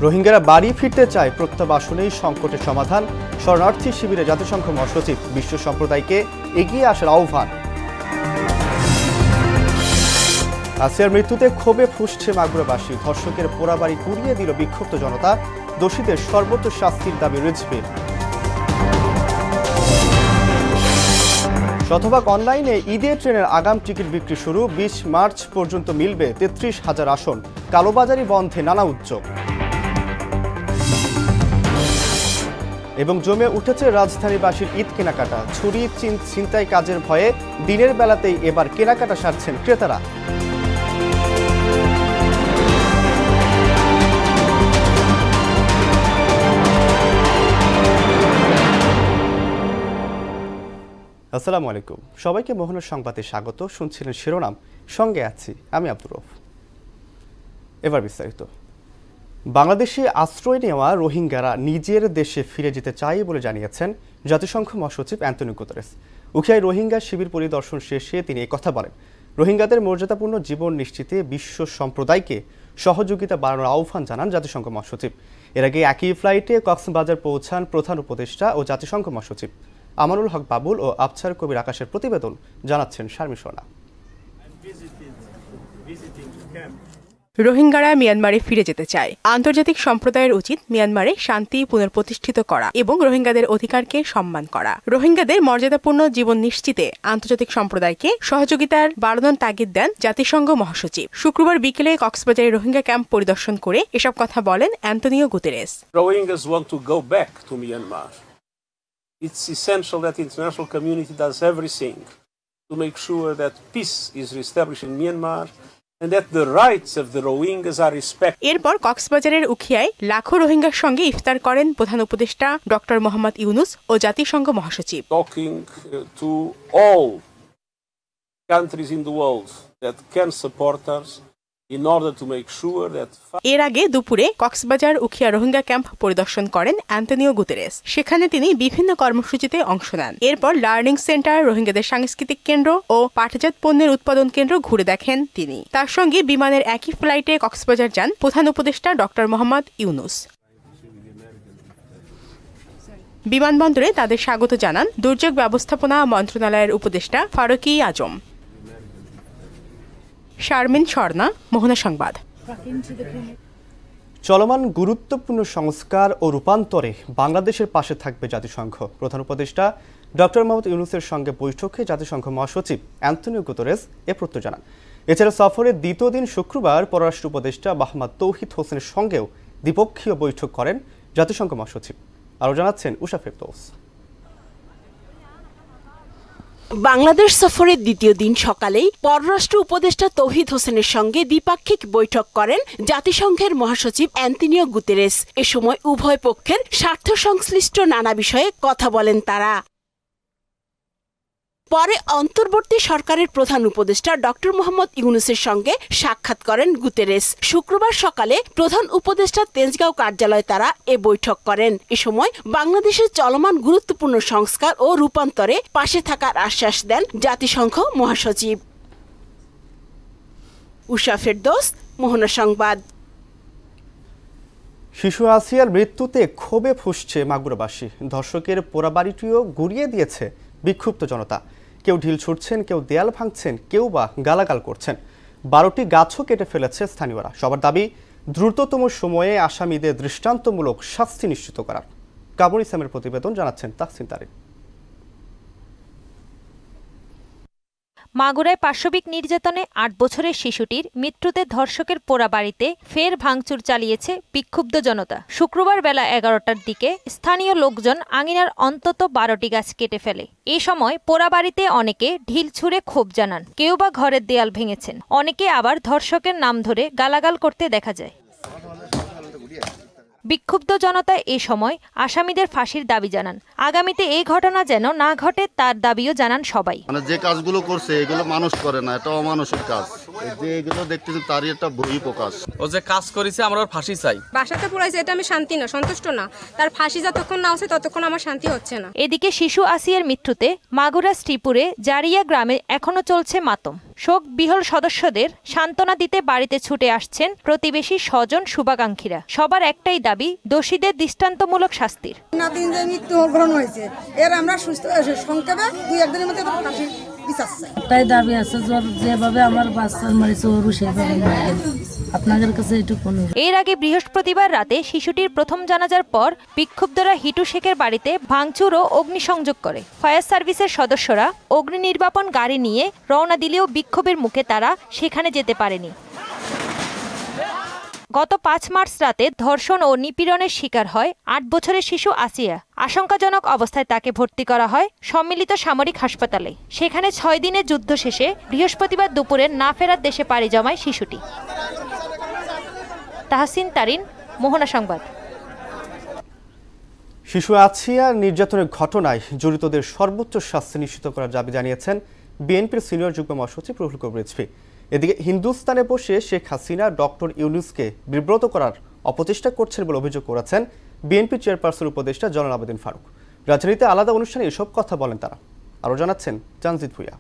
রোহিঙ্গারা বাড়ি ফিরতে চায়, প্রত্যাবাসনেই সংকটের সমাধান। শরণার্থী শিবিরে জাতিসংঘ মহাসচিব, বিশ্ব সম্প্রদায়কে এগিয়ে আসার আহ্বান। আসিয়ার মৃত্যুতে ক্ষোভে ফুঁসছে মাগুরাবাসী। ধর্ষকের পোড়াবাড়ি গুড়িয়ে দিল বিক্ষুব্ধ জনতা। দোষীদের সর্বোচ্চ শাস্তির দাবি রিজভির। শতভাগ অনলাইনে ঈদের ট্রেনের আগাম টিকিট বিক্রি শুরু। ২০ মার্চ পর্যন্ত মিলবে ৩৩,০০০ আসন। কালোবাজারি বন্ধে নানা উদ্যোগ। এবং জমে উঠেছে রাজধানীবাসীর ঈদ কেনাকাটা। ছুরি ছিনতাই কাজের ভয়ে দিনের বেলাতেই এবার কেনাকাটা সারছেন ক্রেতারা। আসসালামু আলাইকুম, সবাইকে মোহনের সংবাদে স্বাগত। শুনছিলেন শিরোনাম, সঙ্গে আছি আমি আব্দুর রউফ। এবার বিস্তারিত। বাংলাদেশে আশ্রয় নেওয়া রোহিঙ্গারা নিজের দেশে ফিরে যেতে চায় বলে জানিয়েছেন জাতিসংঘ মহাসচিব অ্যান্তোনিও গুতেরেস। উখিয়ায় রোহিঙ্গা শিবির পরিদর্শন শেষে তিনি একথা বলেন। রোহিঙ্গাদের মর্যাদাপূর্ণ জীবন নিশ্চিতে বিশ্ব সম্প্রদায়কে সহযোগিতা বাড়ানোর আহ্বান জানান জাতিসংঘ মহাসচিব। এর আগে একই ফ্লাইটে কক্সবাজার পৌঁছান প্রধান উপদেষ্টা ও জাতিসংঘ মহাসচিব। আমানুল হক বাবুল ও আফছার কবির আকাশের প্রতিবেদন, জানাচ্ছেন শারমিন সোনা। রোহিঙ্গারা মিয়ানমারে ফিরে যেতে চায়। আন্তর্জাতিক সম্প্রদায়ের উচিত মিয়ানমারে শান্তি পুনঃপ্রতিষ্ঠিত করা এবং রোহিঙ্গাদের অধিকারকে সম্মান করা। রোহিঙ্গাদের মর্যাদাপূর্ণ জীবন নিশ্চিতে আন্তর্জাতিক সম্প্রদায়কে সহযোগিতার বাড়ানোর তাগিদ দেন জাতিসংঘ মহাসচিব। শুক্রবার বিকেলে কক্সবাজারে রোহিঙ্গা ক্যাম্প পরিদর্শন করে এসব কথা বলেন Antonio Guterres. Rohingyas want to go back to Myanmar. It's essential that the international community does everything to make sure that peace is reestablished in Myanmar and that the rights of the Rohingyas are respected. এরপর কক্সবাজারের উখিয়ায় লাখো রোহিঙ্গার সঙ্গে ইফতার করেন প্রধান উপদেষ্টা doctor Mohammad Yunus ও জাতিসংঘ মহাসচিব। Talking to all countries in the world that can support us in order to make sure that. এর আগে দুপুরে কক্সবাজার উখিয়া রোহিঙ্গা ক্যাম্প পরিদর্শন করেন অ্যান্তোনিও গুতেরেস। সেখানে তিনি বিভিন্ন কর্মসূচিতে অংশ নেন। এরপর লার্নিং সেন্টার, রোহিঙ্গাদের সাংস্কৃতিক কেন্দ্র ও পাটজাত পণ্যের উৎপাদন কেন্দ্র ঘুরে দেখেন তিনি। তার সঙ্গে বিমানের একই ফ্লাইটে কক্সবাজার যান প্রধান উপদেষ্টা ডক্টর মোহাম্মদ ইউনুস। বিমানবন্দরে তাদের স্বাগত জানান দুর্যোগ ব্যবস্থাপনা মন্ত্রণালয়ের উপদেষ্টা ফারুকী আজম। শারমিন স্বর্ণা, মোহনা সংবাদ। চলমান গুরুত্বপূর্ণ সংস্কার ও রূপান্তরে বাংলাদেশের পাশে থাকবে জাতিসংঘ। প্রধান উপদেষ্টা ডক্টর মোহাম্মদ ইউনুসের সঙ্গে বৈঠকে জাতিসংঘ মহাসচিব অ্যান্তোনিও গুতেরেস এ প্রত্যয় জানান। এছাড়া সফরের দ্বিতীয় দিন শুক্রবার পররাষ্ট্র উপদেষ্টা মোহাম্মদ তৌহিদ হোসেনের সঙ্গেও দ্বিপক্ষীয় বৈঠক করেন জাতিসংঘ মহাসচিব। আরও জানাচ্ছেন উষা ফেরদৌস। বাংলাদেশ সফরের দ্বিতীয় দিন সকালেই পররাষ্ট্র উপদেষ্টা তৌহিদ হোসেনের সঙ্গে দ্বিপাক্ষিক বৈঠক করেন জাতিসংঘের মহাসচিব অ্যান্তোনিও গুতেরেস। এ সময় উভয় পক্ষের স্বার্থ সংশ্লিষ্ট নানা বিষয়ে কথা বলেন তারা। পরে অন্তর্বর্তী সরকারের প্রধান উপদেষ্টা ডক্টর মোহাম্মদ ইউনুসের সঙ্গে সাক্ষাৎ করেন গুতেরেস। শুক্রবার সকালে প্রধান উপদেষ্টা তেজগাঁও কার্যালয়ে তারা এ বৈঠক করেন। এ সময় বাংলাদেশের চলমান গুরুত্বপূর্ণ সংস্কার ও রূপান্তরে পাশে থাকার আশ্বাস দেন জাতিসংঘ মহাসচিব। উষা ফেরদৌস, মোহনা সংবাদ। শিশু আসিয়ার মৃত্যুতে ক্ষোভে ফুঁসছে মাগুরাবাসী। ধর্ষকের পোড়াবাড়িটিও গুড়িয়ে দিয়েছে বিক্ষুব্ধ জনতা। কেউ ঢিল ছুটছেন, কেউ দেয়াল ভাঙছেন, কেউ বা গালাগাল করছেন। 12টি গাছও কেটে ফেলেছে স্থানীয়রা। সবার দাবি দ্রুততম সময়ে আসামিদের দৃষ্টান্তমূলক শাস্তি নিশ্চিত করার। কামরুল ইসলামের প্রতিবেদন, জানাচ্ছেন তাহসিন তারিক। মাগুরায় পাশবিক নির্যাতনে ৮ বছরের শিশুটির মৃত্যুতে ধর্ষকের পোড়া বাড়িতে ফের ভাঙচুর চালিয়েছে বিক্ষুব্ধ জনতা। শুক্রবার বেলা ১১টার দিকে স্থানীয় লোকজন আঙিনার অন্তত 12টি গাছ কেটে ফেলে। এ সময় পোড়া বাড়িতে অনেকে ঢিল ছুঁড়ে ক্ষোভ জানান, কেউ বা ঘরের দেয়াল ভেঙেছেন, অনেকে আবার ধর্ষকের নাম ধরে গালাগাল করতে দেখা যায়। বিক্ষুব্ধ জনতা এ সময় আসামিদের ফাঁসির দাবি জানান। আগামীতে এই ঘটনা যেন না ঘটে তার দাবিও জানান সবাই। যে কাজগুলো করছে এগুলো মানুষ করে না, এটা অমানুষের কাজ। যে এগুলো দেখতেছি তারই একটা বই প্রকাশ। ও যে কাজ করেছে আমরা ওর ফাঁসি চাই। বাসাতে পুরাইছে, এটা আমি শান্তি না, সন্তুষ্ট না। তার ফাঁসি যতক্ষণ না হচ্ছে ততক্ষণ আমার শান্তি হচ্ছে না। এদিকে শিশু আসিয়ার মৃত্যুতে মাগুরা শ্রীপুরে জারিয়া গ্রামে এখনো চলছে মাতম। শোক বিহল সদস্যদের সান্ত্বনা দিতে বাড়িতে ছুটে আসছেন প্রতিবেশী, স্বজন, শুভাকাঙ্ক্ষীরা। সবার একটাই দাবি, দোষীদের দৃষ্টান্তমূলক শাস্তির। নাতিন যে মৃত্যু গ্রহণ হয়েছে, এর আমরা সুস্থ সংক্ষেপে 2-1 দিনের মধ্যে ফাঁসির বিচার চাই। তাই দাবি আছে, যেভাবে আমার বাচ্চার মারিছে ওরও সেভাবে আপনাদের কাছে এটুকু। এর আগে বৃহস্পতিবার রাতে শিশুটির প্রথম জানাজার পর বিক্ষুব্ধরা হিটু শেখের বাড়িতে ভাঙচুর ও অগ্নিসংযোগ করে। ফায়ার সার্ভিসের সদস্যরা অগ্নি নির্বাপন গাড়ি নিয়ে রওনা দিলেও বিক্ষোভের মুখে তারা সেখানে যেতে পারেনি। গত 5 মার্চ রাতে ধর্ষণ ও নিপীড়নের শিকার হয় 8 বছরের শিশু আসিয়া। আশঙ্কাজনক অবস্থায় তাকে ভর্তি করা হয় সম্মিলিত সামরিক হাসপাতালে। সেখানে 6 দিনের যুদ্ধ শেষে বৃহস্পতিবার দুপুরে না ফেরার দেশে পাড়ি জমায় শিশুটি। তাহসিন তারিন, মোহনা সংবাদ। শিশু আসিয়া নির্যাতনের ঘটনায় জড়িতদের সর্বোচ্চ শাস্তি নিশ্চিত করার দাবি জানিয়েছেন বিএনপির সিনিয়র যুগ্ম মহাসচিব রুহুল কবির রিজভী। এদিকে হিন্দুস্তানে বসে শেখ হাসিনা ডক্টর ইউনূসকে বিব্রত করার অপচেষ্টা করছেন বলে অভিযোগ করেছেন বিএনপি চেয়ারপারসন উপদেষ্টা জয়নুল আবেদিন ফারুক। রাজধানীতে আলাদা অনুষ্ঠানে এসব কথা বলেন তারা। আরও জানাচ্ছেন জানজিদ ভুইয়া।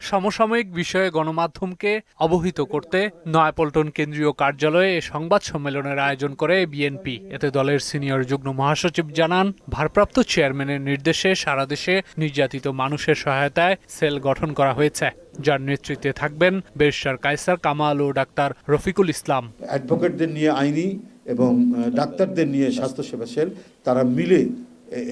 সমসাময়িক বিষয়ে গণমাধ্যমকে অবহিত করতে নয়াপল্টন কেন্দ্রীয় কার্যালয়ে সংবাদ সম্মেলনের আয়োজন করে বিএনপি। এতে দলের সিনিয়র যুগ্ম মহাসচিব জানান, ভারপ্রাপ্ত চেয়ারম্যানের নির্দেশে সারা দেশে নির্যাতিত মানুষের সহায়তায় সেল গঠন করা হয়েছে, যার নেতৃত্বে থাকবেন ব্যারিস্টার কায়সার কামাল ও ডাক্তার রফিকুল ইসলাম। অ্যাডভোকেটদের নিয়ে আইনি এবং ডাক্তারদের নিয়ে স্বাস্থ্যসেবা সেল, তারা মিলে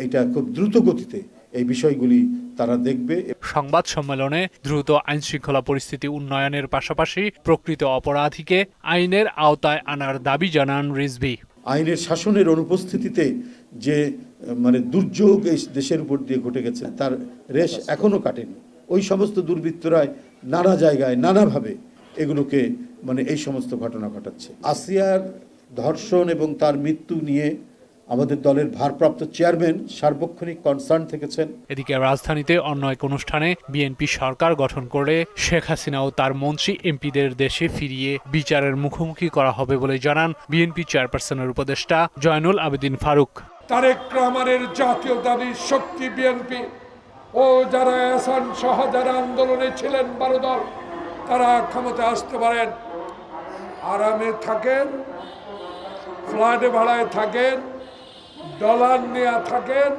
এটা খুব দ্রুত গতিতে এই বিষয়গুলি তারা দেখবে। সংবাদ সম্মেলনে দ্রুত আইন শৃঙ্খলা পরিস্থিতি উন্নয়নের পাশাপাশি প্রকৃত অপরাধীকে আইনের আওতায় আনার দাবি জানান রিজভী। আইনের শাসনের অনুপস্থিতিতে যে দুর্যোগ এই দেশের উপর দিয়ে ঘটে গেছে, তার রেশ এখনো কাটেনি। ওই সমস্ত দুর্বৃত্তরা নানা জায়গায় নানাভাবে এগুলোকে এই সমস্ত ঘটনা ঘটাচ্ছে। আসিয়ার ধর্ষণ এবং তার মৃত্যু নিয়ে আমাদের দলের ভারপ্রাপ্ত চেয়ারম্যান সার্বক্ষণিক কনসার্ন থেকেছেন। এদিকে রাজধানীতে অন্য এক অনুষ্ঠানে বিএনপি সরকার গঠন করে শেখ হাসিনা ও তার মন্ত্রী এমপিদের দেশে ফিরিয়ে বিচারের মুখোমুখি করা হবে বলে জানান বিএনপি চেয়ারপারসনের উপদেষ্টা জয়নুল আবেদিন ফারুক। তারেক রহমানের জাতীয়তাবাদী শক্তি বিএনপি ও যারা আসান সহ যারা আন্দোলনে ছিলেন 12 দল, তারা ক্ষমতায় আসতে পারেন, আরামে থাকেন, ফ্ল্যাটে ভাড়ায় থাকেন, ডলার নিয়ে থাকেন,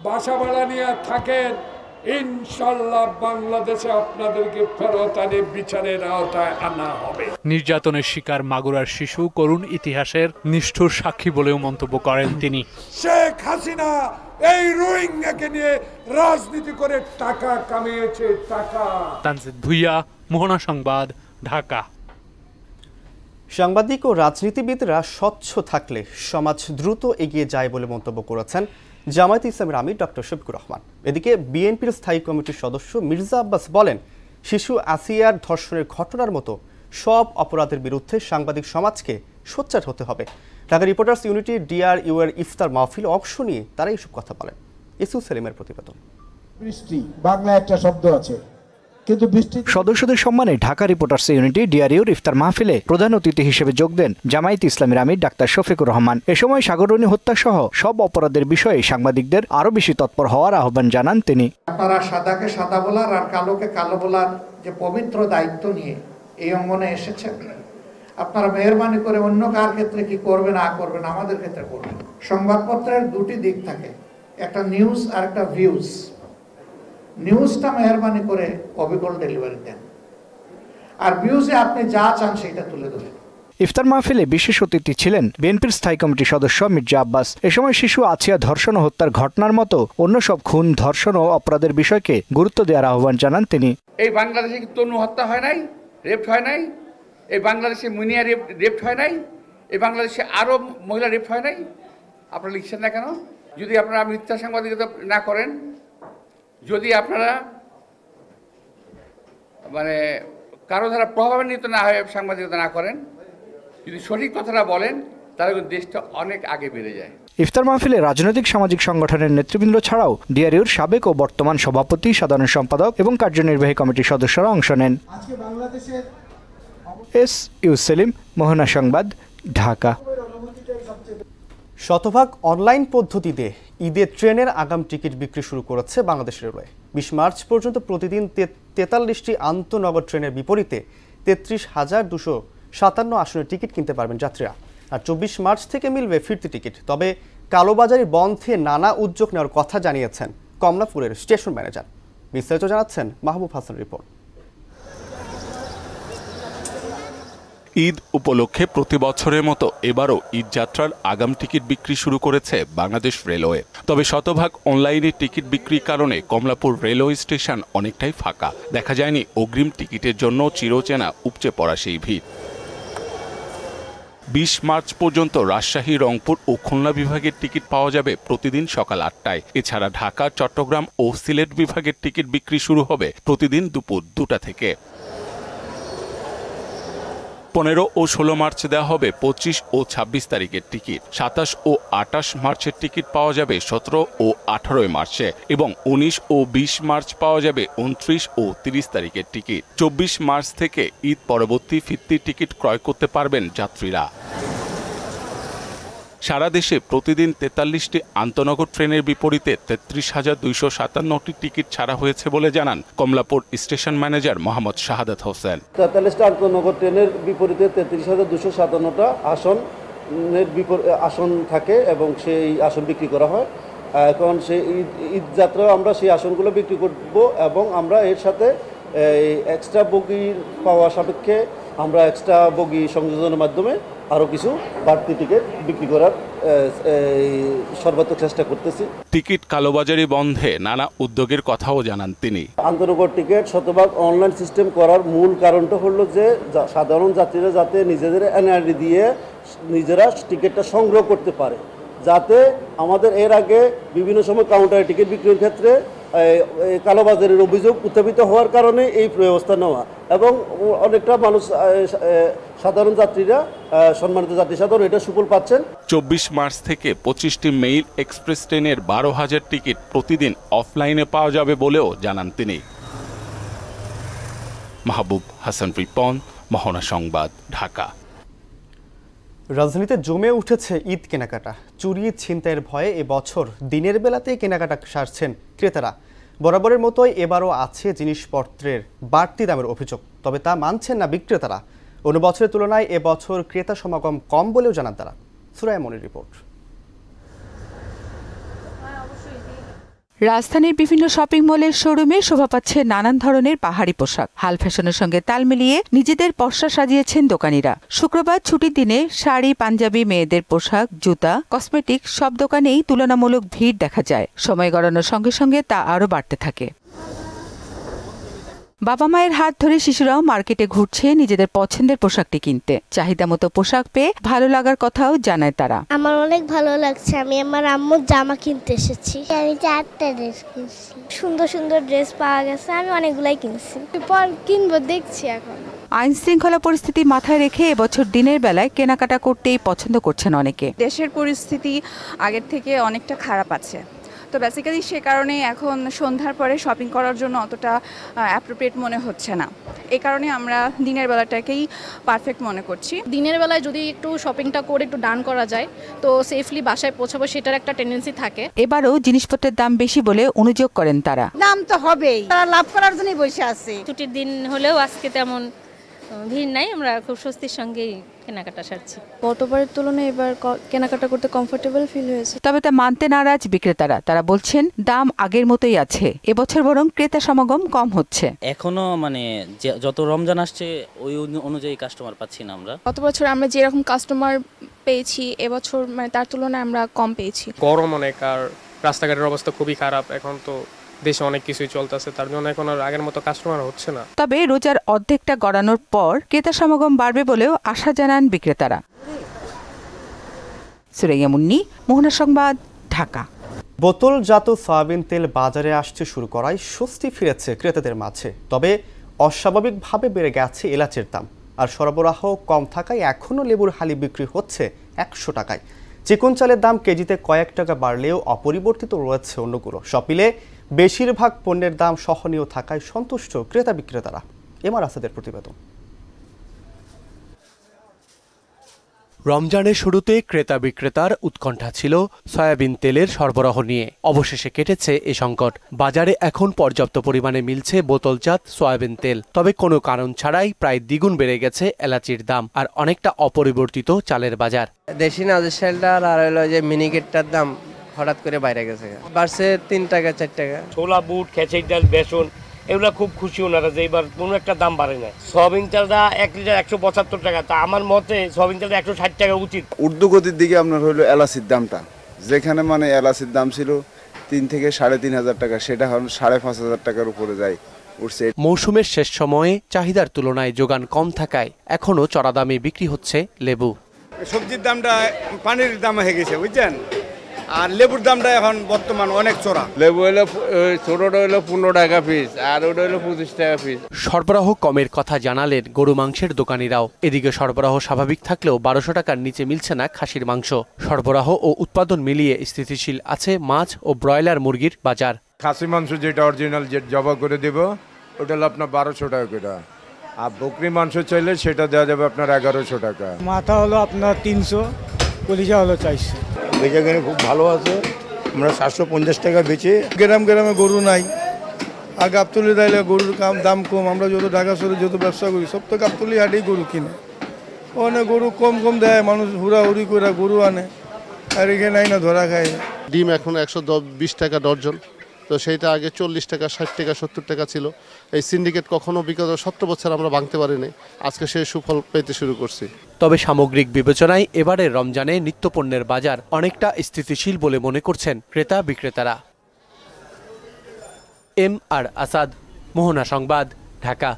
বাসা ভাড়া নিয়ে থাকেন, ইনশাল্লাহ বাংলাদেশে আপনাদেরকে ফেরত আনে বিচারের আওতায় আনা হবে। নির্যাতনের শিকার মাগুরার শিশু করুণ ইতিহাসের নিষ্ঠুর সাক্ষী বলেও মন্তব্য করেন তিনি। শেখ হাসিনা এই রোহিঙ্গাকে নিয়ে রাজনীতি করে টাকা কামিয়েছে, টাকা। তানজিদ ভুইয়া, মোহনা সংবাদ, ঢাকা। সাংবাদিক ও রাজনীতিবিদরা স্বচ্ছ থাকলে সমাজ দ্রুত এগিয়ে যায় বলে মন্তব্য করেছেন জামায়াতে ইসলামীর আমির ডক্টর শফিকুর রহমান। এদিকে বিএনপির স্থায়ী কমিটির সদস্য মির্জা আব্বাস বলেন, শিশু আসিয়ার ধর্ষণের ঘটনার মতো সব অপরাধের বিরুদ্ধে সাংবাদিক সমাজকে সোচ্চার হতে হবে। ঢাকা রিপোর্টার্স ইউনিটি ডিআরইউ এর ইফতার মাহফিল অংশ নিয়ে তারা এইসব কথা বলেন। ইসু সেলিমের প্রতিবেদন। বৃষ্টি বাংলা একটা শব্দ আছে, সদস্যদের সম্মানে ঢাকা রিপোর্টার্স ইউনিটি ডিআরইউর ইফতার মাহফিলে প্রধান অতিথি হিসেবে যোগ দেন জামায়াতে ইসলামীর আমির ডাক্তার শফিকুর রহমান। এ সময় সাগররণী হত্যা সহ সব অপরাধের বিষয়ে সাংবাদিকদের আরো বেশি তৎপর হওয়ার আহ্বান জানান তিনি। আপনারা সাদাকে সাদা বলার আর কালোকে কালো বলার যে পবিত্র দায়িত্ব নিয়ে এই অঙ্গনে এসেছেন, আপনারা মেহরবানি করে অন্য কার ক্ষেত্রে কি করবে না করবেন, আমাদের ক্ষেত্রে করবেন। সংবাদপত্রের দুটি দিক থাকে, একটা নিউজ আর একটা ভিউজ। নিউজটা মেহরবানি করে অবিকল ডেলিভারি দেন, আর ভিউজে আপনি যা চান সেটা তুলে ধরেন। ইফতার মাহফিলে বিশেষ অতিথি ছিলেন বিএনপির স্থায়ী কমিটির সদস্য মির্জা আব্বাস। এ সময় শিশু আসিয়া ধর্ষণ ও হত্যার ঘটনার মতো অন্য সব খুন, ধর্ষণ ও অপরাধের বিষয়কে গুরুত্ব দেওয়ার আহ্বান জানান তিনি। এই বাংলাদেশে কি তনু হত্যা হয় নাই, রেপ হয় নাই? এই বাংলাদেশে মুনিয়া রেপ হয় নাই? এই বাংলাদেশে আরো মহিলা রেপ হয় নাই? আপনারা লিখছেন না কেন? যদি আপনারা মিথ্যা সাংবাদিকতা না করেন, যদি আপনারা কারো দ্বারা প্রভাবান্বিত না হয়ে সাংবাদিকতা না করেন, যদি সঠিক কথাটা বলেন, তাহলে কিন্তু দেশটা অনেক আগে বেড়ে যায়। ইফতার মাহফিলে রাজনৈতিক সামাজিক সংগঠনের নেতৃবৃন্দ ছাড়াও ডিআরইউর সাবেক ও বর্তমান সভাপতি, সাধারণ সম্পাদক এবং কার্যনির্বাহী কমিটির সদস্যরা অংশ নেন। এস ইউ সেলিম, মোহনা সংবাদ, ঢাকা। শতভাগ অনলাইন পদ্ধতিতে ঈদের ট্রেনের আগাম টিকিট বিক্রি শুরু করেছে বাংলাদেশ রেলওয়ে। 20 মার্চ পর্যন্ত প্রতিদিন 43টি আন্তনগর ট্রেনের বিপরীতে 33,257 আসনের টিকিট কিনতে পারবেন যাত্রীরা। আর 24 মার্চ থেকে মিলবে ফিরতি টিকিট। তবে কালোবাজারি বন্ধে নানা উদ্যোগ নেওয়ার কথা জানিয়েছেন কমলাপুরের স্টেশন ম্যানেজার। বিস্তারিত জানাচ্ছেন মাহবুব হাসান রিপোর্ট। ঈদ উপলক্ষে প্রতি বছরের মতো এবারও ঈদ যাত্রার আগাম টিকিট বিক্রি শুরু করেছে বাংলাদেশ রেলওয়ে। তবে শতভাগ অনলাইনে টিকিট বিক্রির কারণে কমলাপুর রেলওয়ে স্টেশন অনেকটাই ফাঁকা। দেখা যায়নি অগ্রিম টিকিটের জন্য চিরচেনা উপচে পড়া সেই ভিড়। 20 মার্চ পর্যন্ত রাজশাহী, রংপুর ও খুলনা বিভাগের টিকিট পাওয়া যাবে প্রতিদিন সকাল 8টায়। এছাড়া ঢাকা, চট্টগ্রাম ও সিলেট বিভাগের টিকিট বিক্রি শুরু হবে প্রতিদিন দুপুর 2টা থেকে। 15 ও 16 মার্চ দেওয়া হবে 25 ও 26 তারিখের টিকিট। 27 ও 28 মার্চের টিকিট পাওয়া যাবে 17 ও 18 মার্চে এবং 19 ও 20 মার্চ পাওয়া যাবে 29 ও 30 তারিখের টিকিট। 24 মার্চ থেকে ঈদ পরবর্তী ফিরতি টিকিট ক্রয় করতে পারবেন যাত্রীরা। সারা দেশে প্রতিদিন 43টি আন্তনগর ট্রেনের বিপরীতে 33,257টি টিকিট ছাড়া হয়েছে বলে জানান কমলাপুর স্টেশন ম্যানেজার মোহাম্মদ শাহাদাত হোসেন। 43টা আন্তনগর ট্রেনের বিপরীতে 33,257টা আসন থাকে এবং সেই আসন বিক্রি করা হয়। এখন সেই ঈদ যাত্রা আমরা সেই আসনগুলো বিক্রি করব এবং আমরা এর সাথে এক্সট্রা বগি পাওয়া সাপেক্ষে আমরা এক্সট্রা বগি সংযোজনের মাধ্যমে আরও কিছু বাড়তি টিকিট বিক্রি করার সর্বাত্মক চেষ্টা করতেছি। টিকিট কালোবাজারি বন্ধে নানা উদ্যোগের কথাও জানান তিনি। আন্তনগর টিকিট শতভাগ অনলাইন সিস্টেম করার মূল কারণটা হলো যে সাধারণ যাত্রীরা যাতে নিজেদের এনআইডি দিয়ে নিজেরা টিকিটটা সংগ্রহ করতে পারে, যাতে আমাদের এর আগে বিভিন্ন সময় কাউন্টারে টিকিট বিক্রির ক্ষেত্রে কালোবাজারের অভিযোগ উত্থাপিত হওয়ার কারণে এই ব্যবস্থা নেওয়া এবং অনেকটা মানুষ সাধারণ যাত্রীরা সম্মানিত যাত্রী সাধারণ এটা সুফল পাচ্ছেন। 24 মার্চ থেকে 25টি মেইল এক্সপ্রেস ট্রেনের 12,000 টিকিট প্রতিদিন অফলাইনে পাওয়া যাবে বলেও জানান তিনি। মাহবুব হাসান রিপন, মোহনা সংবাদ, ঢাকা। রাজধানীতে জমে উঠেছে ঈদ কেনাকাটা। চুরি, ছিনতাইয়ের ভয়ে এবছর দিনের বেলাতেই কেনাকাটা সারছেন ক্রেতারা। বরাবরের মতোই এবারও আছে জিনিসপত্রের বাড়তি দামের অভিযোগ, তবে তা মানছেন না বিক্রেতারা। অন্য বছরের তুলনায় এবছর ক্রেতা সমাগম কম বলেও জানান তারা। সুরাইয়া মনির রিপোর্ট। রাজধানীর বিভিন্ন শপিং মলের শোরুমে শোভা পাচ্ছে নানান ধরনের পাহাড়ি পোশাক। হাল ফ্যাশনের সঙ্গে তাল মিলিয়ে নিজেদের পসরা সাজিয়েছেন দোকানিরা। শুক্রবার ছুটির দিনে শাড়ি, পাঞ্জাবি, মেয়েদের পোশাক, জুতা, কসমেটিক সব দোকানেই তুলনামূলক ভিড় দেখা যায়। সময় গড়ানোর সঙ্গে সঙ্গে তা আরও বাড়তে থাকে। বাবা মায়ের হাত ধরে শিশুরাও মার্কেটে ঘুরছে নিজেদের পছন্দের পোশাকটি কিনতে। চাহিদা মতো পোশাক পেয়ে ভালো লাগার কথাও জানায় তারা। আমার অনেক ভালো লাগছে, আমি আমার আম্মুর জামা কিনতে এসেছি। আমি 4টা ড্রেস কিনছি, সুন্দর সুন্দর ড্রেস পাওয়া গেছে, আমি অনেকগুলাই কিনছি, পর কিনবো দেখছি। এখন আইন শৃঙ্খলা পরিস্থিতি মাথায় রেখে এবছর দিনের বেলায় কেনাকাটা করতেই পছন্দ করছেন অনেকে। দেশের পরিস্থিতি আগের থেকে অনেকটা খারাপ আছে, তো বেসিক্যালি সে কারণে এখন সন্ধ্যার পরে শপিং করার জন্য অতটা অ্যাপ্রোপ্রিয়েট মনে হচ্ছে না। এই কারণে আমরা দিনের বেলাটাকেই পারফেক্ট মনে করছি। দিনের বেলায় যদি একটু শপিংটা করে একটু ডান করা যায় তো সেফলি বাসায় পৌঁছাবো, সেটার একটা টেন্ডেন্সি থাকে। এবারও জিনিসপত্রের দাম বেশি বলে অনুযোগ করেন তারা। দাম তো হবেই, তারা লাভ করার জন্যই বসে আছে। ছুটির দিন হলেও আজকে তেমন ভিড় নাই, আমরা খুব স্বস্তির সঙ্গেই কেনাকাটা সারছি। গতবারের তুলনায় এবার কেনাকাটা করতে কমফোর্টেবল ফিল হয়েছে। তবে তা মানতে নারাজ বিক্রেতারা। তারা বলছেন দাম আগের মতোই আছে, এবছর বরং ক্রেতা সমাগম কম হচ্ছে। এখনো যত রমজান আসছে ওই অনুযায়ী কাস্টমার পাচ্ছি না আমরা। গত বছর আমরা যেরকম কাস্টমার পেয়েছি এবছর তার তুলনায় আমরা কম পেয়েছি। গরম অনেক, আর রাস্তাঘাটের অবস্থা খুবই খারাপ। এখন তো দেশে অনেক কিছুই চলতেছে, তার জন্য এখন আর আগের মতো কাস্টমার হচ্ছে না। তবে রোজার অর্ধেকটা গড়ানোর পর ক্রেতা সমাগম বাড়বে বলেও আশা জানান বিক্রেতারা। সুরাইয়া মুন্নি, মোহনা সংবাদ, ঢাকা। বোতলজাত সয়াবিন তেল বাজারে আসতে শুরু করায় স্বস্তি ফিরেছে ক্রেতাদের মাঝে। তবে অস্বাভাবিকভাবে বেড়ে গেছে এলাচের দাম, আর সরবরাহ কম থাকায় এখনও লেবুর হালি বিক্রি হচ্ছে 100 টাকায়। চিকন চালের দাম কেজিতে কয়েক টাকা বাড়লেও অপরিবর্তিত রয়েছে অন্যগুলো। সপিলে বেশিরভাগ পণ্যের দাম সহনীয় থাকায় সন্তুষ্ট ক্রেতা বিক্রেতারা। এমআর আসাদের প্রতিবেদন। রমজানের শুরুতে ক্রেতা বিক্রেতার উৎকণ্ঠা ছিল সয়াবিন তেলের সরবরাহ নিয়ে। অবশেষে কেটেছে এ সংকট। বাজারে এখন পর্যাপ্ত পরিমাণে মিলছে বোতলজাত সয়াবিন তেল। তবে কোনো কারণ ছাড়াই প্রায় দ্বিগুণ বেড়ে গেছে এলাচির দাম, আর অনেকটা অপরিবর্তিত চালের বাজার। দেশি নাজের আর হলো যে মিনিকেটটার দাম হঠাৎ করে বাইরে গেছে, বাড়ছে 3 টাকা 4 টাকা। ছোলা, বুট, খেসারি ডাল, বেসন এগুলো খুব খুশি ওনারা যে এবার কোনো একটা দাম বাড়ে না। সয়াবিন তেলটা 1 লিটার 175 টাকা, তা আমার মতে সয়াবিন তেলটা 160 টাকা উচিত। ঊর্ধ্বগতির দিকে আপনার হইলো এলাচির দামটা, যেখানে মানে এলাচির দাম ছিল 3 থেকে 3,500 টাকা, সেটা এখন 5,500 টাকার উপরে যায় উঠছে। মৌসুমের শেষ সময়ে চাহিদার তুলনায় যোগান কম থাকায় এখনো চড়া দামে বিক্রি হচ্ছে লেবু। সবজির দামটা পানির দাম হয়ে গেছে বুঝছেন, আর লেবুর দামটা এখন বর্তমান অনেক চড়া। লেবু হলো ছোটটা হলো 15 টাকা পিস, আর ওটা হলো 25 টাকা পিস। সরবরাহ কমের কথা জানালেন গরু মাংসের দোকানিরাও। এদিকে সরবরাহ স্বাভাবিক থাকলেও 1200 টাকার নিচে মিলছে না খাসির মাংস। সরবরাহ ও উৎপাদন মিলিয়ে স্থিতিশীল আছে মাছ ও ব্রয়লার মুরগির বাজার। খাসি মাংস যেটা অরিজিনাল যে জবা করে দেব ওটা হলো আপনার 1200 টাকা করে, আর বকরি মাংস চাইলে সেটা দেওয়া যাবে আপনার 1100 টাকা। মাথা হলো আপনার 300, কলিজা হলো 400। বেচাকেনা খুব ভালো আছে, আমরা 750 টাকা বেচে। গ্রামে গরু নাই, আর গাবতলি দাইলে গরুর দাম কম। আমরা যত ঢাকা শহরে যত ব্যবসা করি সব তো গাবতলি হাটেই গরু কিনে, ওখানে গরু কম দেয়, মানুষ হুড়াহুড়ি করে গরু আনে, আর এখানে নাই না ধরা খায়। ডিম এখন 120 টাকা ডর্জন, তো সেইটা আগে 40 টাকা 60 টাকা 70 টাকা ছিল। এই সিন্ডিকেট কখনো বিগত 17 বছর আমরা ভাঙতে পারিনি, আজকে সেই সুফল পেতে শুরু করছি। তবে সামগ্রিক বিবেচনায় এবারের রমজানে নিত্যপণ্যের বাজার অনেকটা স্থিতিশীল বলে মনে করছেন ক্রেতা বিক্রেতারা। এমআর আসাদ, মোহনা সংবাদ, ঢাকা।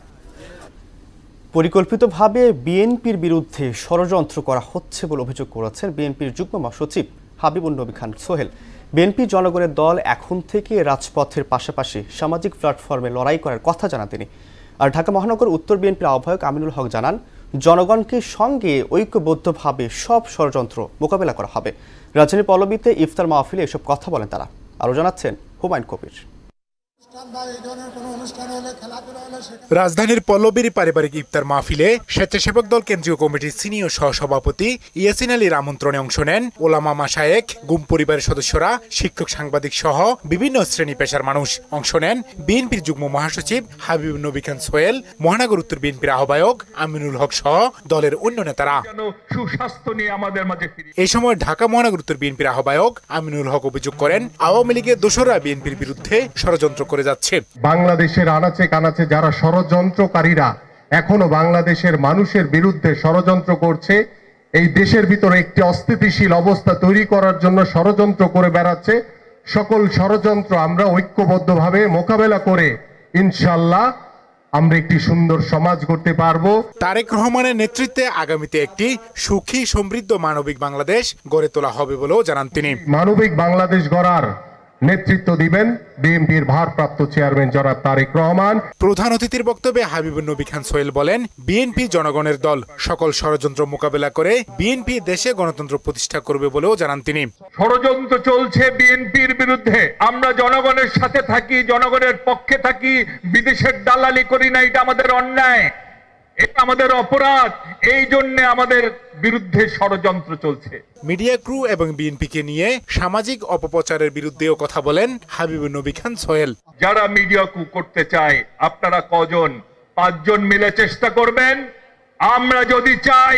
পরিকল্পিতভাবে বিএনপির বিরুদ্ধে ষড়যন্ত্র করা হচ্ছে বলে অভিযোগ করেছেন বিএনপির যুগ্ম মহাসচিব হাবিবুন নবী খান সোহেল। বিএনপি জনগণের দল, এখন থেকে রাজপথের পাশাপাশি সামাজিক প্ল্যাটফর্মে লড়াই করার কথা জানান তিনি। আর ঢাকা মহানগর উত্তর বিএনপির আহ্বায়ক আমিনুল হক জানান, জনগণকে সঙ্গে ঐক্যবদ্ধভাবে সব ষড়যন্ত্র মোকাবেলা করা হবে। রাজধানীর পল্লবীতে ইফতার মাহফিলে এসব কথা বলেন তারা। আরও জানাচ্ছেন হুমায়ুন কবির। রাজধানীর পল্লবীর পারিবারিক ইফতার মাহফিলে স্বেচ্ছাসেবক দল কেন্দ্রীয় কমিটির সিনিয়র সহসভাপতি ইয়াসিন আলীর আমন্ত্রণে অংশ নেন ওলামা, মাশায়েখ, গুম পরিবারের সদস্যরা, শিক্ষক, সাংবাদিক সহ বিভিন্ন শ্রেণী পেশার মানুষ। অংশ নেন বিএনপির যুগ্ম মহাসচিব হাবিবুন নবী খান সোহেল, মহানগর উত্তর বিএনপির আহ্বায়ক আমিনুল হক সহ দলের অন্য নেতারা। এই সময় ঢাকা মহানগর উত্তর বিএনপির আহ্বায়ক আমিনুল হক অভিযোগ করেন, আওয়ামী লীগের দোসররা বিএনপির বিরুদ্ধে ষড়যন্ত্র করে যাচ্ছে। বাংলাদেশের আনাচে কানাচে যারা ষড়যন্ত্রকারীরা এখনো বাংলাদেশের মানুষের বিরুদ্ধে ষড়যন্ত্র করছে, এই দেশের ভিতরে একটি অস্থিতিশীল অবস্থা তৈরি করার জন্য ষড়যন্ত্র করে বেড়াচ্ছে, সকল ষড়যন্ত্র আমরা ঐক্যবদ্ধভাবে মোকাবেলা করে ইনশাআল্লাহ আমরা একটি সুন্দর সমাজ গড়তে পারবো। তারেক রহমানের নেতৃত্বে আগামীতে একটি সুখী, সমৃদ্ধ, মানবিক বাংলাদেশ গড়ে তোলা হবে বলেও জানান তিনি। মানবিক বাংলাদেশ গড়ার নেতৃত্ব দিবেন বিএনপির ভারপ্রাপ্ত চেয়ারম্যান জনাব তারেক রহমান। প্রধান অতিথির বক্তব্যে হাবিবুন নবী খান সোহেল বলেন, বিএনপি জনগণের দল, সকল ষড়যন্ত্র মোকাবেলা করে বিএনপি দেশে গণতন্ত্র প্রতিষ্ঠা করবে বলেও জানান তিনি। ষড়যন্ত্র চলছে বিএনপির বিরুদ্ধে, আমরা জনগণের সাথে থাকি, জনগণের পক্ষে থাকি, বিদেশের দালালি করি না, এটা আমাদের অন্যায়, এটা আমাদের অপরাধ, এই জন্য আমাদের বিরুদ্ধে ষড়যন্ত্র চলছে। মিডিয়া ক্রু এবং বিএনপিকে নিয়ে সামাজিক অপপ্রচারের বিরুদ্ধেও কথা বলেন হাবিবুন নবী খান সোহেল। যারা মিডিয়া ক্রু করতে চায়, আপনারা কজন? 5 জন মিলে চেষ্টা করবেন। আমরা যদি চাই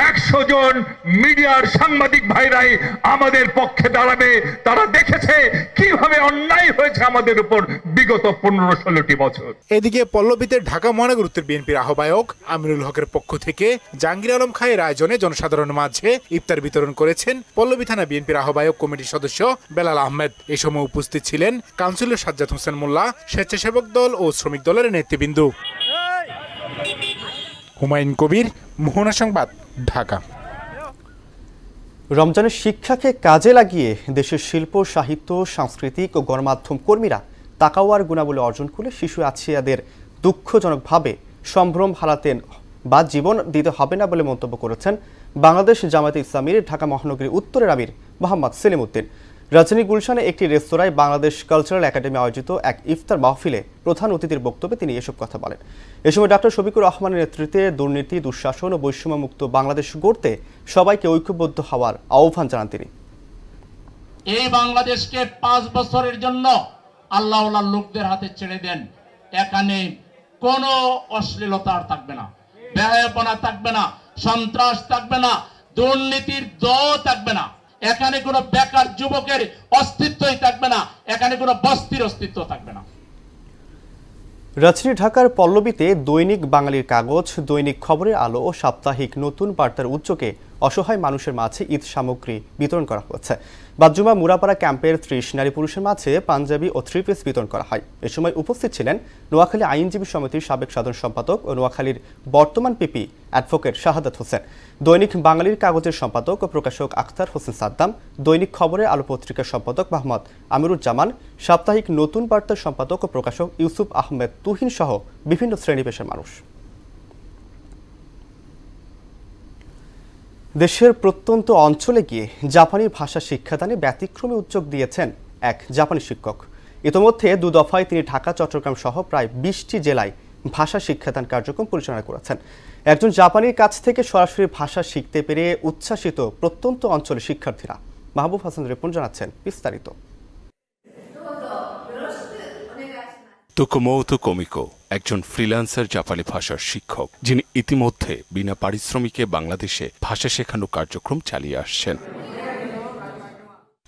100 জন মিডিয়ার সাংবাদিক ভাইরাই আমাদের পক্ষে দাঁড়াবে। তারা দেখেছে কিভাবে অন্যায় হয়েছে আমাদের উপর বিগত 15-16টি বছর। এদিকে পল্লবীতে ঢাকা মহানগর উত্তর বিএনপির আহ্বায়ক আমিনুল হকের পক্ষ থেকে জাহাঙ্গীর আলম খায়ের আয়োজনে জনসাধারণের মাঝে ইফতার বিতরণ করেছেন পল্লবী থানা বিএনপির আহ্বায়ক কমিটির সদস্য বেলাল আহমেদ। এ সময় উপস্থিত ছিলেন কাউন্সিলর সাজ্জাদ হোসেন মোল্লা, স্বেচ্ছাসেবক দল ও শ্রমিক দলের নেতৃবৃন্দ। হুমায়ুন কবির, মোহনা সংবাদ, ঢাকা। রমজানের শিক্ষাকে কাজে লাগিয়ে দেশের শিল্প, সাহিত্য, সাংস্কৃতিক ও গণমাধ্যম কর্মীরা তাকাওয়ার গুণাবলী অর্জন করলে শিশু আছিয়াদের দুঃখজনকভাবে সম্ভ্রম হারাতেন বা জীবন দিতে হবে না বলে মন্তব্য করেছেন বাংলাদেশ জামায়াতে ইসলামীর ঢাকা মহানগরীর উত্তরের আমির মোহাম্মদ সেলিম উদ্দিন। রাজধানী গুলশানে একটি রেস্তোরাঁয় বাংলাদেশ কালচারাল একাডেমি আয়োজিত এক ইফতার মাহফিলে প্রধান অতিথির বক্তব্যে তিনি এসব কথা বলেন। এ সময় ডক্টর শফিকুর রহমানের নেতৃত্বে দুর্নীতি, দুঃশাসন ও বৈষম্যমুক্ত বাংলাদেশ গড়তে সবাইকে ঐক্যবদ্ধ হওয়ার আহ্বান জানান তিনি। এই বাংলাদেশকে 5 বছরের জন্য আল্লাহওয়ালার লোকদের হাতে ছেড়ে দেন। এখানে কোনো অশ্লীলতা আর থাকবে না, বেহায়াপনা থাকবে না, সন্ত্রাস থাকবে না, দুর্নীতির দোষ থাকবে না, এখানে কোনো বেকার যুবকের অস্তিত্বই থাকবে না, এখানে কোনো বস্তির অস্তিত্ব থাকবে না। রাজধানী ঢাকার পল্লবীতে দৈনিক বাঙালির কাগজ, দৈনিক খবরের আলো ও সাপ্তাহিক নতুন বার্তার উদ্যোগে অসহায় মানুষের মাঝে ঈদ সামগ্রী বিতরণ করা হয়েছে। বাদজুমা মুরাপাড়া ক্যাম্পের 30 নারী পুরুষের মাঝে পাঞ্জাবি ও 3 পিস বিতরণ করা হয়। এ সময় উপস্থিত ছিলেন নোয়াখালী আইনজীবী সমিতির সাবেক সাধারণ সম্পাদক ও নোয়াখালীর বর্তমান পিপি অ্যাডভোকেট শাহাদাত হোসেন, দৈনিক বাঙালির কাগজের সম্পাদক ও প্রকাশক আখতার হোসেন সাদ্দাম, দৈনিক খবরের আলো পত্রিকার সম্পাদক মোহাম্মদ আমিরুজ্জামান, সাপ্তাহিক নতুন বার্তার সম্পাদক ও প্রকাশক ইউসুফ আহমেদ তুহিন সহ বিভিন্ন শ্রেণী পেশার মানুষ। দেশের প্রত্যন্ত অঞ্চলে গিয়ে জাপানি ভাষা শিক্ষাদানে ব্যতিক্রমী উদ্যোগ দিয়েছেন এক জাপানি শিক্ষক। ইতোমধ্যে 2 দফায় তিনি ঢাকা, চট্টগ্রাম সহ প্রায় 20টি জেলায় ভাষা শিক্ষাদান কার্যক্রম পরিচালনা করেছেন। একজন জাপানির কাছ থেকে সরাসরি ভাষা শিখতে পেরে উচ্ছ্বাসিত প্রত্যন্ত অঞ্চলের শিক্ষার্থীরা। মাহবুব হাসান রিপন জানাচ্ছেন বিস্তারিত। তোকুমোতো কোমিকো একজন ফ্রিল্যান্সার জাপানি ভাষার শিক্ষক, যিনি ইতিমধ্যে বিনা পারিশ্রমিকে বাংলাদেশে ভাষা শেখানো কার্যক্রম চালিয়ে আসছেন।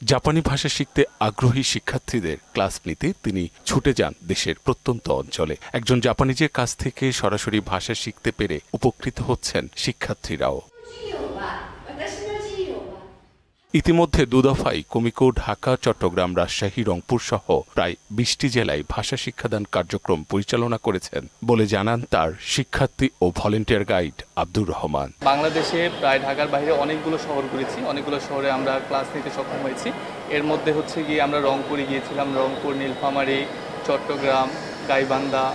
জাপানি ভাষা শিখতে আগ্রহী শিক্ষার্থীদের ক্লাস নিতে তিনি ছুটে যান দেশের প্রত্যন্ত অঞ্চলে। একজন জাপানিজের কাছ থেকে সরাসরি ভাষা শিখতে পেরে উপকৃত হচ্ছেন শিক্ষার্থীরাও। ইতিমধ্যে 2 দফায় কোমিকো ঢাকা, চট্টগ্রাম, রাজশাহী, রংপুর সহ প্রায় 20টি জেলায় ভাষা শিক্ষাদান কার্যক্রম পরিচালনা করেছেন বলে জানান তার শিক্ষার্থী ও ভলেন্টিয়ার গাইড আব্দুর রহমান। বাংলাদেশে প্রায় ঢাকার বাইরে অনেকগুলো শহর ঘুরেছি, অনেকগুলো শহরে আমরা ক্লাস নিতে সক্ষম হয়েছি। এর মধ্যে হচ্ছে গিয়ে আমরা রংপুরে গিয়েছিলাম, রংপুর, নীলফামারী, চট্টগ্রাম, গাইবান্ধা,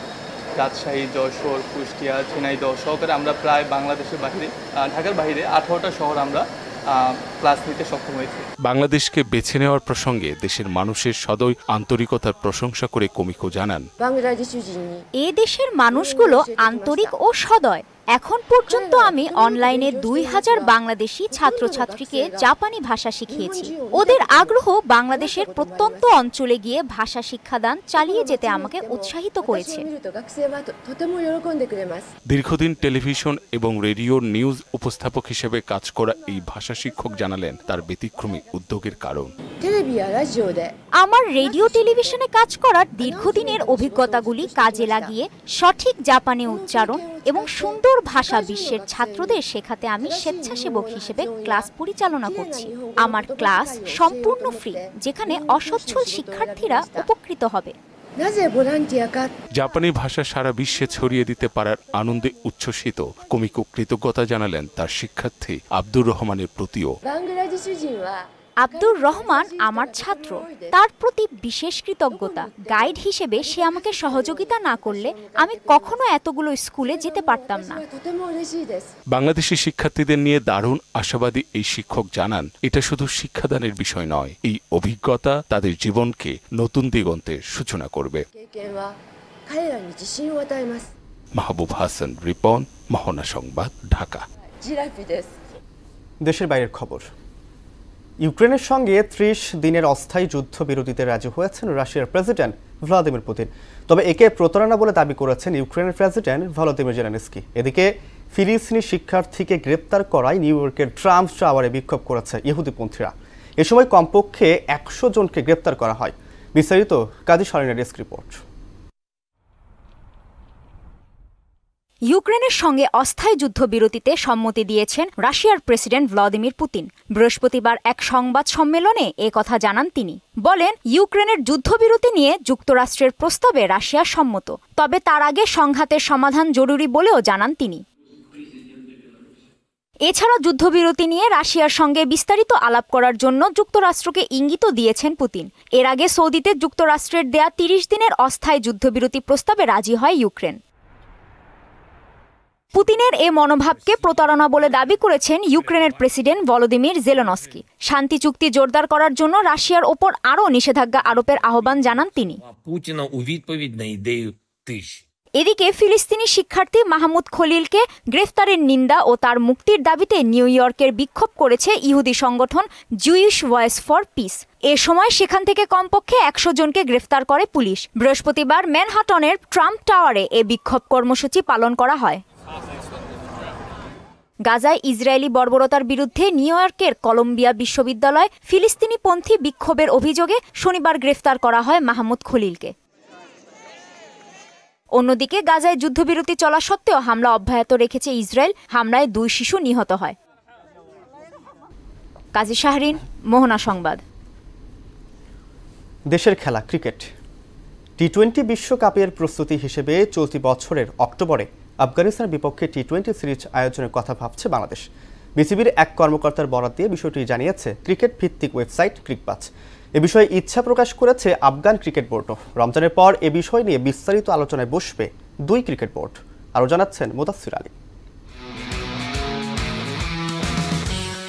রাজশাহী, যশোর, কুষ্টিয়া, ঝিনাইদহ সহকারে আমরা প্রায় বাংলাদেশের বাইরে, ঢাকার বাইরে 18টা শহর আমরা ক্লাস নিতে সক্ষম হয়েছে। বাংলাদেশকে বেছে নেওয়ার প্রসঙ্গে দেশের মানুষের সদয় আন্তরিকতার প্রশংসা করে কোমিকো জানান, এ দেশের মানুষগুলো আন্তরিক ও সদয়। এখন পর্যন্ত আমি অনলাইনে 2000 বাংলাদেশি ছাত্রছাত্রীকে জাপানি ভাষা শিখিয়েছি। ওদের আগ্রহ বাংলাদেশের প্রত্যন্ত অঞ্চলে গিয়ে ভাষা শিক্ষাদান চালিয়ে যেতে আমাকে উৎসাহিত করেছে। দীর্ঘদিন টেলিভিশন এবং রেডিওর নিউজ উপস্থাপক হিসেবে কাজ করা এই ভাষা শিক্ষক জানালেন তার ব্যতিক্রমী উদ্যোগের কারণ। আমার রেডিও টেলিভিশনে কাজ করার দীর্ঘদিনের অভিজ্ঞতাগুলি কাজে লাগিয়ে সঠিক জাপানি উচ্চারণ এবং সুন্দর ভাষা বিশ্বের ছাত্রদের শেখাতে আমি স্বেচ্ছাসেবক হিসেবে ক্লাস পরিচালনা করছি। আমার ক্লাস সম্পূর্ণ ফ্রি, যেখানে অসচ্ছল শিক্ষার্থীরা উপকৃত হবে। জাপানি ভাষা সারা বিশ্বে ছড়িয়ে দিতে পারার আনন্দে উচ্ছ্বসিত কোমিকো কৃতজ্ঞতা জানালেন তার শিক্ষার্থী আব্দুর রহমানের প্রতিও। আব্দুর রহমান আমার ছাত্র, তার প্রতি বিশেষ কৃতজ্ঞতা। গাইড হিসেবে সে আমাকে সহযোগিতা না করলে আমি কখনো এতগুলো স্কুলে যেতে পারতাম না। বাংলাদেশি শিক্ষার্থীদের নিয়ে দারুণ আশাবাদী এই শিক্ষক জানান, এটা শুধু শিক্ষাদানের বিষয় নয়, এই অভিজ্ঞতা তাদের জীবনকে নতুন দিগন্তের সূচনা করবে। মাহবুব হাসান রিপন, মোহনা সংবাদ, ঢাকা। দেশের বাইরের খবর। ইউক্রেনের সঙ্গে 30 দিনের অস্থায়ী যুদ্ধবিরতিতে রাজি হয়েছেন রাশিয়ার প্রেসিডেন্ট ভ্লাদিমির পুতিন। তবে একে প্রতারণা বলে দাবি করেছেন ইউক্রেনের প্রেসিডেন্ট ভলোদিমির জেলেনস্কি। এদিকে ফিলিস্তিনি শিক্ষার্থীকে গ্রেপ্তার করায় নিউ ইয়র্কের ট্রাম্প টাওয়ারে বিক্ষোভ করেছে ইহুদিপন্থীরা। এ সময় কমপক্ষে 100 জনকে গ্রেপ্তার করা হয়। বিস্তারিত কাজী শালীনের ডেস্ক রিপোর্ট। ইউক্রেনের সঙ্গে অস্থায়ী যুদ্ধবিরতিতে সম্মতি দিয়েছেন রাশিয়ার প্রেসিডেন্ট ভ্লাদিমির পুতিন। বৃহস্পতিবার এক সংবাদ সম্মেলনে এ কথা জানান তিনি। বলেন, ইউক্রেনের যুদ্ধবিরতি নিয়ে যুক্তরাষ্ট্রের প্রস্তাবে রাশিয়া সম্মত, তবে তার আগে সংঘাতের সমাধান জরুরি বলেও জানান তিনি। এছাড়া যুদ্ধবিরতি নিয়ে রাশিয়ার সঙ্গে বিস্তারিত আলাপ করার জন্য যুক্তরাষ্ট্রকে ইঙ্গিতও দিয়েছেন পুতিন। এর আগে সৌদিতে যুক্তরাষ্ট্রের দেয়া 30 দিনের অস্থায়ী যুদ্ধবিরতি প্রস্তাবে রাজি হয় ইউক্রেন। পুতিনের এ মনোভাবকে প্রতারণা বলে দাবি করেছেন ইউক্রেনের প্রেসিডেন্ট ভলোদিমির জেলেনস্কি। শান্তি চুক্তি জোরদার করার জন্য রাশিয়ার ওপর আরও নিষেধাজ্ঞা আরোপের আহ্বান জানান তিনি। এদিকে ফিলিস্তিনি শিক্ষার্থী মাহমুদ খলিলকে গ্রেফতারের নিন্দা ও তার মুক্তির দাবিতে নিউ ইয়র্কের বিক্ষোভ করেছে ইহুদি সংগঠন জুইশ ভয়েস ফর পিস। এ সময় সেখান থেকে কমপক্ষে 100 জনকে গ্রেফতার করে পুলিশ। বৃহস্পতিবার ম্যানহাটনের ট্রাম্প টাওয়ারে এ বিক্ষোভ কর্মসূচি পালন করা হয়। গাজায় ইসরায়েলি বর্বরতার বিরুদ্ধে নিউ ইয়র্কের কলম্বিয়া বিশ্ববিদ্যালয় ফিলিস্তিনিপন্থী বিক্ষোভের অভিযোগে শনিবার গ্রেফতার করা হয় মাহমুদ খলিলকে। অন্যদিকে গাজায় যুদ্ধবিরতি চলা সত্ত্বেও হামলা অব্যাহত রেখেছে ইসরায়েল। হামলায় 2 শিশু নিহত হয়। কাজী শাহরিন, মোহনা সংবাদ। দেশের খেলা ক্রিকেট। টি-20 বিশ্বকাপের প্রস্তুতি হিসেবে চলতি বছরের অক্টোবরে আফগানিস্তানের বিপক্ষে টি-20 সিরিজ আয়োজনের কথা ভাবছে বাংলাদেশ। বিসিবির এক কর্মকর্তার বরাত দিয়ে বিষয়টি জানিয়েছে ক্রিকেট ভিত্তিক ওয়েবসাইট ক্রিকবাজ। এ বিষয়ে ইচ্ছা প্রকাশ করেছে আফগান ক্রিকেট বোর্ডও। রমজানের পর এ বিষয় নিয়ে বিস্তারিত আলোচনায় বসবে 2 ক্রিকেট বোর্ড। আরও জানাচ্ছেন মুদাসসির আলী।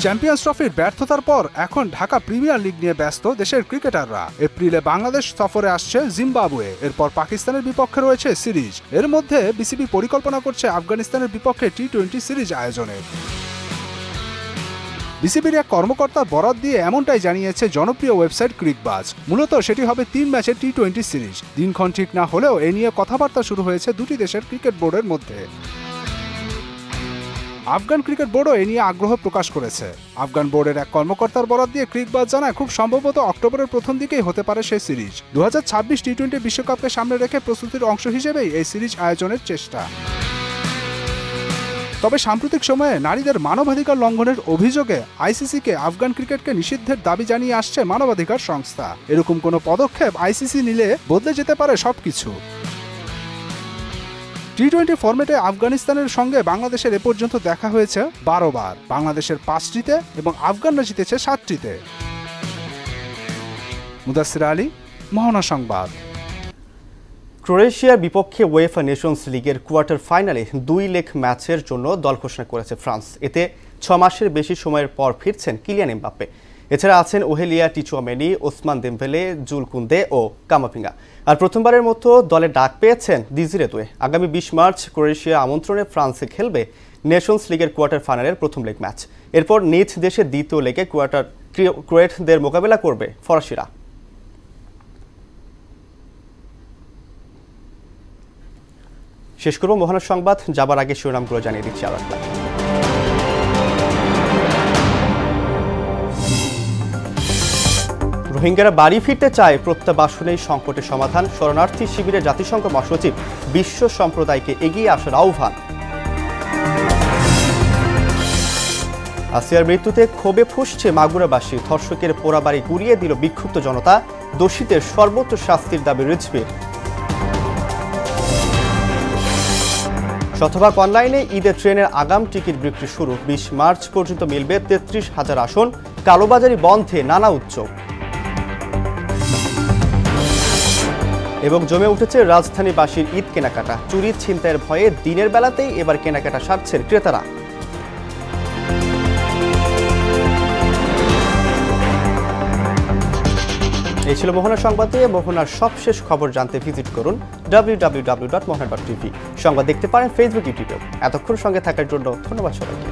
চ্যাম্পিয়ন্স ট্রফির ব্যর্থতার পর এখন ঢাকা প্রিমিয়ার লিগ নিয়ে ব্যস্ত দেশের ক্রিকেটাররা। এপ্রিলে বাংলাদেশ সফরে আসছে জিম্বাবুয়ে, এরপর পাকিস্তানের বিপক্ষে রয়েছে সিরিজ। এর মধ্যে বিসিবি পরিকল্পনা করছে আফগানিস্তানের বিপক্ষে টি-20 সিরিজ আয়োজনের। বিসিবির এক কর্মকর্তার বরাত দিয়ে এমনটাই জানিয়েছে জনপ্রিয় ওয়েবসাইট ক্রিকবাজ। মূলত সেটি হবে 3 ম্যাচের টি-20 সিরিজ। দিনক্ষণ ঠিক না হলেও এ নিয়ে কথাবার্তা শুরু হয়েছে দুটি দেশের ক্রিকেট বোর্ডের মধ্যে। আফগান ক্রিকেট বোর্ডও এ নিয়ে আগ্রহ প্রকাশ করেছে। আফগান বোর্ডের এক কর্মকর্তার বরাত দিয়ে ক্রিকবাজ জানায় খুব সম্ভবত অক্টোবরের প্রথম দিকেই হতে পারে সেই সিরিজ। 2026 টি-20 বিশ্বকাপকে সামনে রেখে প্রস্তুতির অংশ হিসেবেই এই সিরিজ আয়োজনের চেষ্টা। তবে সাম্প্রতিক সময়ে নারীদের মানবাধিকার লঙ্ঘনের অভিযোগে আইসিসিকে আফগান ক্রিকেটকে নিষিদ্ধের দাবি জানিয়ে আসছে মানবাধিকার সংস্থা। এরকম কোনো পদক্ষেপ আইসিসি নিলে বদলে যেতে পারে সবকিছু। টি-20 ফরম্যাটে আফগানিস্তানের সঙ্গে বাংলাদেশের এ পর্যন্ত দেখা হয়েছে 12 বার। বাংলাদেশের 5টিতে এবং আফগানরা জিতেছে 7টিতে। মুদাসসির আলী, মোহনা সংবাদ। ক্রোয়েশিয়ার বিপক্ষে ওয়েফা নেশনস লিগের কোয়ার্টার ফাইনালে 2 লেগ ম্যাচের জন্য দল ঘোষণা করেছে ফ্রান্স। এতে 6 মাসের বেশি সময়ের পর ফিরছেন কিলিয়ান এমবাপ্পে। এছাড়া আছেন ওহেলিয়া, টিচুয়ামেনি, ওসমান দেমবেলে, জুল কুন্দে ও কামাভিঙ্গা। আর প্রথমবারের মতো দলে ডাক পেয়েছেন দিজিরে দুয়ে। আগামী 20 মার্চ ক্রোয়েশিয়া আমন্ত্রণে ফ্রান্সে খেলবে নেশনস লিগের কোয়ার্টার ফাইনালের প্রথম লেগ ম্যাচ। এরপর নিজ দেশে দ্বিতীয় লেগে ক্রোয়েটদের মোকাবেলা করবে ফরাসিরা। শেষ করব মোহনা সংবাদ। যাবার আগে শিরোনামগুলো জানিয়ে দিচ্ছি আবার। রোহিঙ্গারা বাড়ি ফিরতে চায়, প্রত্যাবাসনেই সংকটের সমাধান। শরণার্থী শিবিরে জাতিসংঘ মহাসচিব বিশ্ব সম্প্রদায়কে এগিয়ে আসার আহ্বান। আসিয়ার মৃত্যুতে ক্ষোভে ফুঁসছে মাগুরাবাসী। ধর্ষকের পোড়াবাড়ি গুড়িয়ে দিল বিক্ষুব্ধ জনতা। দোষীদের সর্বোচ্চ শাস্তির দাবি রিজভির। শতভাগ অনলাইনে ঈদের ট্রেনের আগাম টিকিট বিক্রি শুরু। 20 মার্চ পর্যন্ত মিলবে 33,000 আসন। কালোবাজারি বন্ধে নানা উদ্যোগ। এবং জমে উঠেছে রাজধানীবাসীর ঈদ কেনাকাটা। চুরি ছিনতাইয়ের ভয়ে দিনের বেলাতেই এবার কেনাকাটা সারছেন ক্রেতারা। এই ছিল মোহনা সংবাদে। মোহনার সবশেষ খবর জানতে ভিজিট করুন www.mohana.tv। সংবাদ দেখতে পারেন ফেসবুক, ইউটিউবে। এতক্ষণ সঙ্গে থাকার জন্য ধন্যবাদ সবাইকে।